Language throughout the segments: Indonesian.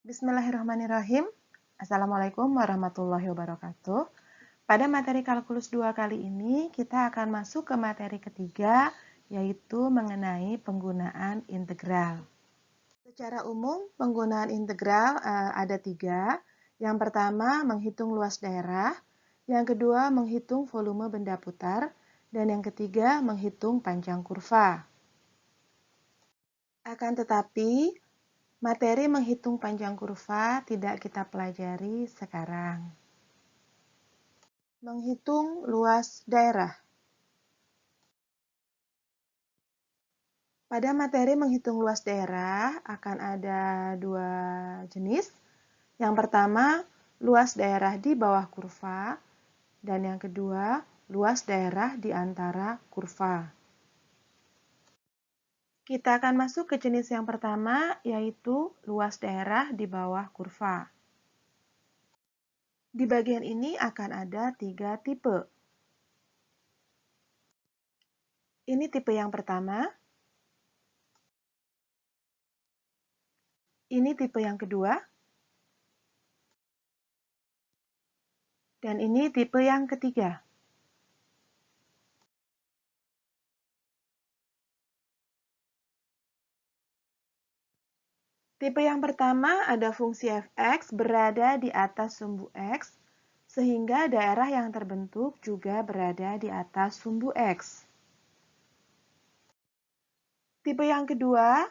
Bismillahirrahmanirrahim. Assalamualaikum warahmatullahi wabarakatuh. Pada materi kalkulus 2 kali ini, kita akan masuk ke materi ketiga, yaitu mengenai penggunaan integral. Secara umum, penggunaan integral ada 3. Yang pertama, menghitung luas daerah. Yang kedua, menghitung volume benda putar. Dan yang ketiga, menghitung panjang kurva. Akan tetapi, materi menghitung panjang kurva tidak kita pelajari sekarang. Menghitung luas daerah. Pada materi menghitung luas daerah akan ada 2 jenis. Yang pertama, luas daerah di bawah kurva, dan yang kedua, luas daerah di antara kurva. Kita akan masuk ke jenis yang pertama, yaitu luas daerah di bawah kurva. Di bagian ini akan ada 3 tipe. Ini tipe yang pertama. Ini tipe yang kedua. Dan ini tipe yang ketiga. Tipe yang pertama ada fungsi fx berada di atas sumbu x, sehingga daerah yang terbentuk juga berada di atas sumbu x. Tipe yang kedua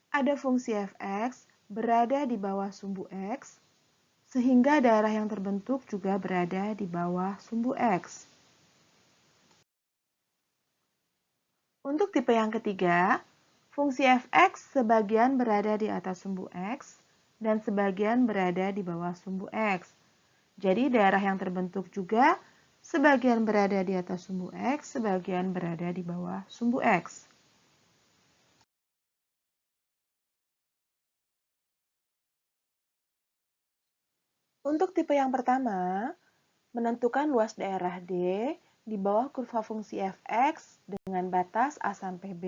ada fungsi fx berada di bawah sumbu x, sehingga daerah yang terbentuk juga berada di bawah sumbu x. Untuk tipe yang ketiga, fungsi fx sebagian berada di atas sumbu x dan sebagian berada di bawah sumbu x. Jadi daerah yang terbentuk juga sebagian berada di atas sumbu x, sebagian berada di bawah sumbu x. Untuk tipe yang pertama, menentukan luas daerah D di bawah kurva fungsi fx dengan batas A sampai B,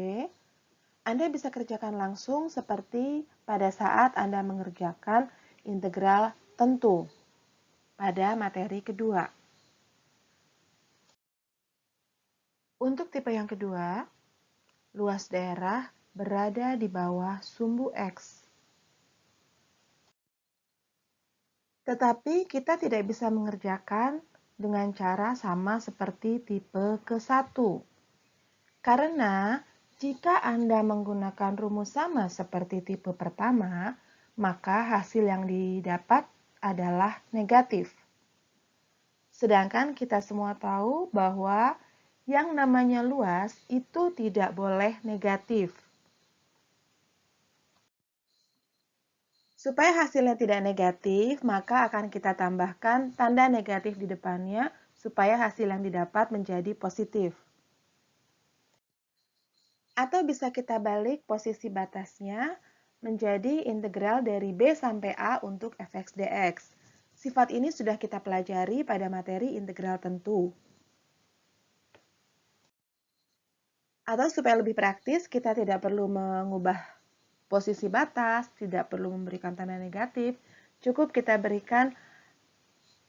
Anda bisa kerjakan langsung seperti pada saat Anda mengerjakan integral tentu pada materi kedua. Untuk tipe yang kedua, luas daerah berada di bawah sumbu X. Tetapi kita tidak bisa mengerjakan dengan cara sama seperti tipe ke-1. Karena jika Anda menggunakan rumus sama seperti tipe pertama, maka hasil yang didapat adalah negatif. Sedangkan kita semua tahu bahwa yang namanya luas itu tidak boleh negatif. Supaya hasilnya tidak negatif, maka akan kita tambahkan tanda negatif di depannya supaya hasil yang didapat menjadi positif. Atau bisa kita balik posisi batasnya menjadi integral dari B sampai A untuk fx dx. Sifat ini sudah kita pelajari pada materi integral tentu. Atau supaya lebih praktis, kita tidak perlu mengubah posisi batas, tidak perlu memberikan tanda negatif, cukup kita berikan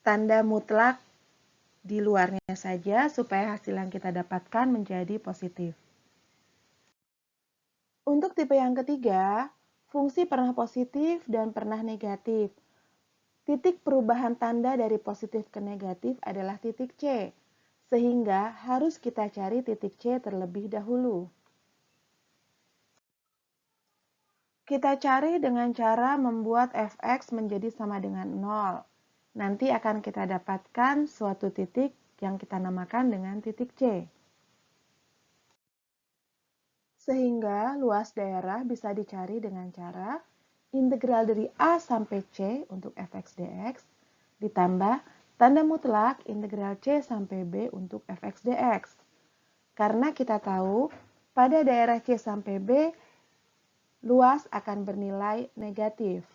tanda mutlak di luarnya saja supaya hasil yang kita dapatkan menjadi positif. Untuk tipe yang ketiga, fungsi pernah positif dan pernah negatif. Titik perubahan tanda dari positif ke negatif adalah titik C, sehingga harus kita cari titik C terlebih dahulu. Kita cari dengan cara membuat fx menjadi sama dengan 0. Nanti akan kita dapatkan suatu titik yang kita namakan dengan titik C. Sehingga luas daerah bisa dicari dengan cara integral dari A sampai C untuk fx dx ditambah tanda mutlak integral C sampai B untuk fx dx. Karena kita tahu pada daerah C sampai B luas akan bernilai negatif,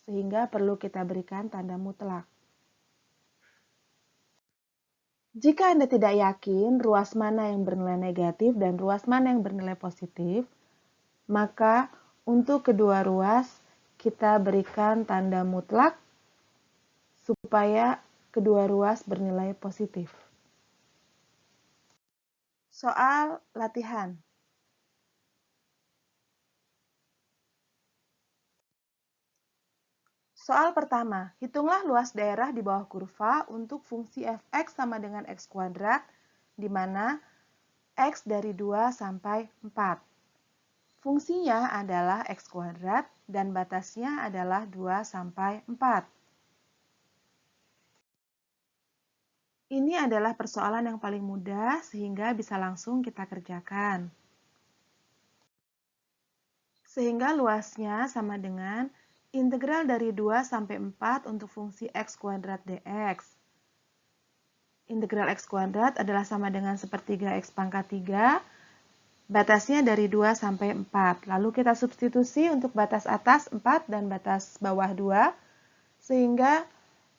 sehingga perlu kita berikan tanda mutlak. Jika Anda tidak yakin ruas mana yang bernilai negatif dan ruas mana yang bernilai positif, maka untuk kedua ruas kita berikan tanda mutlak supaya kedua ruas bernilai positif. Soal latihan. Soal pertama, hitunglah luas daerah di bawah kurva untuk fungsi fx sama dengan x kuadrat, di mana x dari 2 sampai 4. Fungsinya adalah x kuadrat dan batasnya adalah 2 sampai 4. Ini adalah persoalan yang paling mudah sehingga bisa langsung kita kerjakan. Sehingga luasnya sama dengan integral dari 2 sampai 4 untuk fungsi x kuadrat dx. Integral x kuadrat adalah sama dengan sepertiga x pangkat 3, batasnya dari 2 sampai 4. Lalu kita substitusi untuk batas atas 4 dan batas bawah 2, sehingga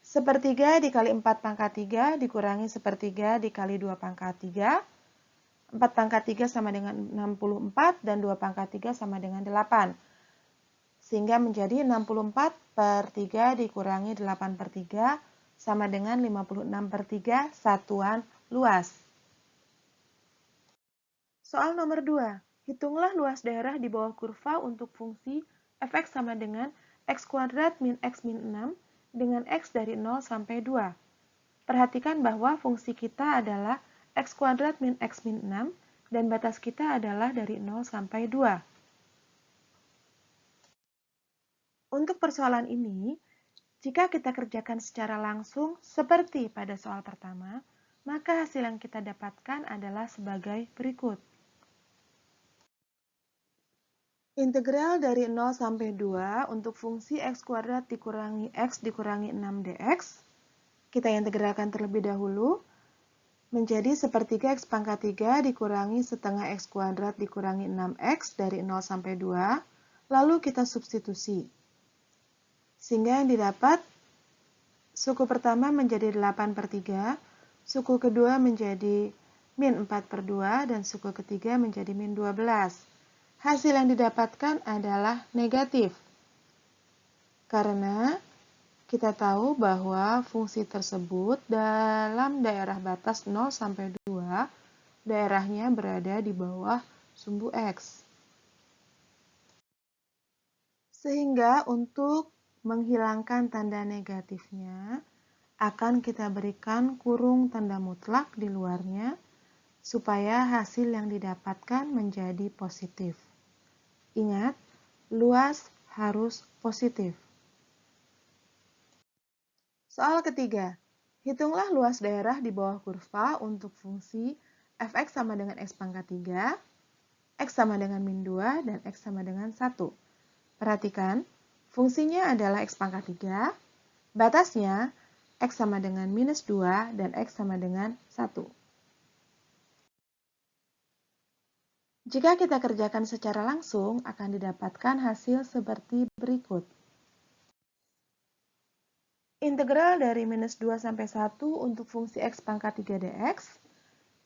sepertiga dikali 4 pangkat 3 dikurangi sepertiga dikali 2 pangkat 3. 4 pangkat 3 sama dengan 64 dan 2 pangkat 3 sama dengan 8. Sehingga menjadi 64 per 3 dikurangi 8 per 3 sama dengan 56 per 3 satuan luas. Soal nomor 2. Hitunglah luas daerah di bawah kurva untuk fungsi fx sama dengan x kuadrat min x min 6 dengan x dari 0 sampai 2. Perhatikan bahwa fungsi kita adalah x kuadrat min x min 6 dan batas kita adalah dari 0 sampai 2. Untuk persoalan ini, jika kita kerjakan secara langsung seperti pada soal pertama, maka hasil yang kita dapatkan adalah sebagai berikut. Integral dari 0 sampai 2 untuk fungsi x kuadrat dikurangi x dikurangi 6 dx. Kita integralkan terlebih dahulu menjadi sepertiga x pangkat 3 dikurangi setengah x kuadrat dikurangi 6x dari 0 sampai 2. Lalu kita substitusi. Sehingga yang didapat, suku pertama menjadi 8 per 3, suku kedua menjadi min 4 per 2, dan suku ketiga menjadi min 12. Hasil yang didapatkan adalah negatif. Karena kita tahu bahwa fungsi tersebut dalam daerah batas 0 sampai 2, daerahnya berada di bawah sumbu X. Sehingga untuk menghilangkan tanda negatifnya, akan kita berikan kurung tanda mutlak di luarnya, supaya hasil yang didapatkan menjadi positif. Ingat, luas harus positif. Soal ketiga, hitunglah luas daerah di bawah kurva untuk fungsi fx sama dengan x pangkat 3, x sama dengan min 2, dan x sama dengan 1. Perhatikan, fungsinya adalah x pangkat 3, batasnya x sama dengan minus 2 dan x sama dengan 1. Jika kita kerjakan secara langsung, akan didapatkan hasil seperti berikut. Integral dari minus 2 sampai 1 untuk fungsi x pangkat 3 dx,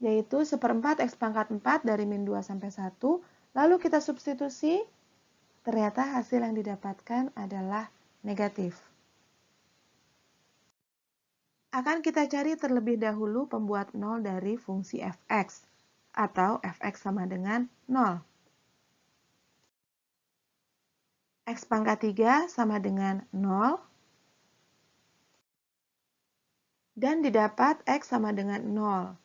yaitu seperempat x pangkat 4 dari min 2 sampai 1, lalu kita substitusi. Ternyata hasil yang didapatkan adalah negatif. Akan kita cari terlebih dahulu pembuat 0 dari fungsi fx, atau fx sama dengan 0. X pangkat 3 sama dengan 0, dan didapat x sama dengan 0.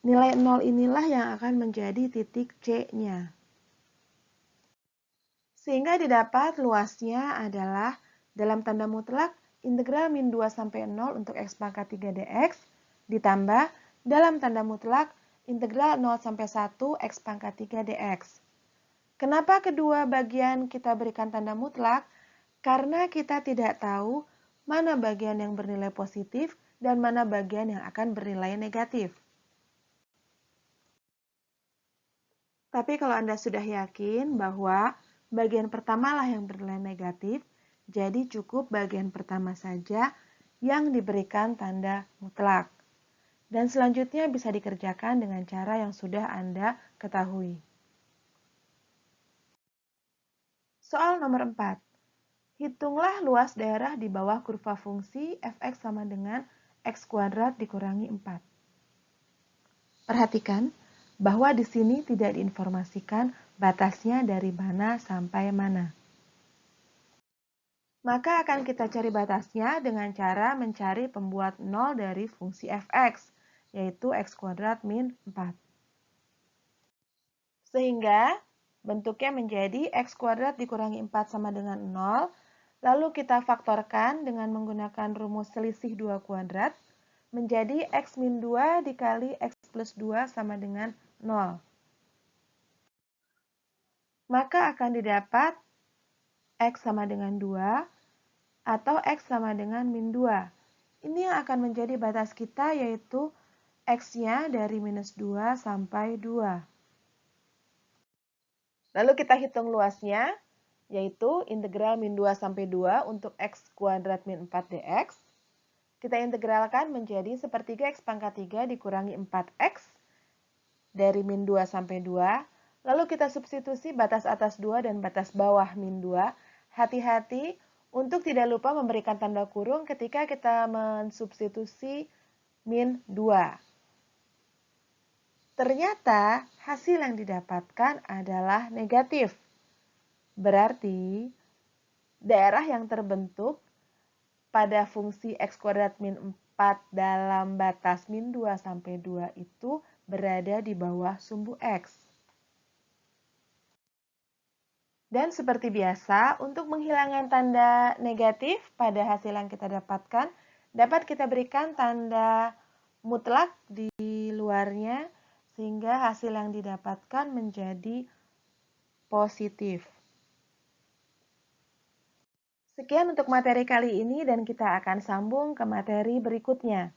Nilai 0 inilah yang akan menjadi titik C-nya. Sehingga didapat luasnya adalah dalam tanda mutlak integral min 2 sampai 0 untuk x pangkat 3 dx ditambah dalam tanda mutlak integral 0 sampai 1 x pangkat 3 dx. Kenapa kedua bagian kita berikan tanda mutlak? Karena kita tidak tahu mana bagian yang bernilai positif dan mana bagian yang akan bernilai negatif. Tapi kalau Anda sudah yakin bahwa bagian pertama lah yang bernilai negatif, jadi cukup bagian pertama saja yang diberikan tanda mutlak. Dan selanjutnya bisa dikerjakan dengan cara yang sudah Anda ketahui. Soal nomor 4. Hitunglah luas daerah di bawah kurva fungsi f(x) sama dengan x kuadrat dikurangi 4. Perhatikan bahwa di sini tidak diinformasikan batasnya dari mana sampai mana. Maka akan kita cari batasnya dengan cara mencari pembuat 0 dari fungsi f(x), yaitu x kuadrat min 4. Sehingga bentuknya menjadi x kuadrat dikurangi 4 sama dengan 0, lalu kita faktorkan dengan menggunakan rumus selisih 2 kuadrat, menjadi x min 2 dikali x plus 2 sama dengan 0. Maka akan didapat x sama dengan 2 atau x sama dengan min 2. Ini yang akan menjadi batas kita, yaitu x-nya dari minus 2 sampai 2. Lalu kita hitung luasnya, yaitu integral min 2 sampai 2 untuk x kuadrat min 4 dx. Kita integralkan menjadi sepertiga x pangkat 3 dikurangi 4x dari min 2 sampai 2. Lalu kita substitusi batas atas 2 dan batas bawah min 2. Hati-hati untuk tidak lupa memberikan tanda kurung ketika kita mensubstitusi min 2. Ternyata hasil yang didapatkan adalah negatif. Berarti daerah yang terbentuk pada fungsi x kuadrat min 4 dalam batas min 2 sampai 2 itu berada di bawah sumbu x. Dan seperti biasa, untuk menghilangkan tanda negatif pada hasil yang kita dapatkan, dapat kita berikan tanda mutlak di luarnya, sehingga hasil yang didapatkan menjadi positif. Sekian untuk materi kali ini dan kita akan sambung ke materi berikutnya.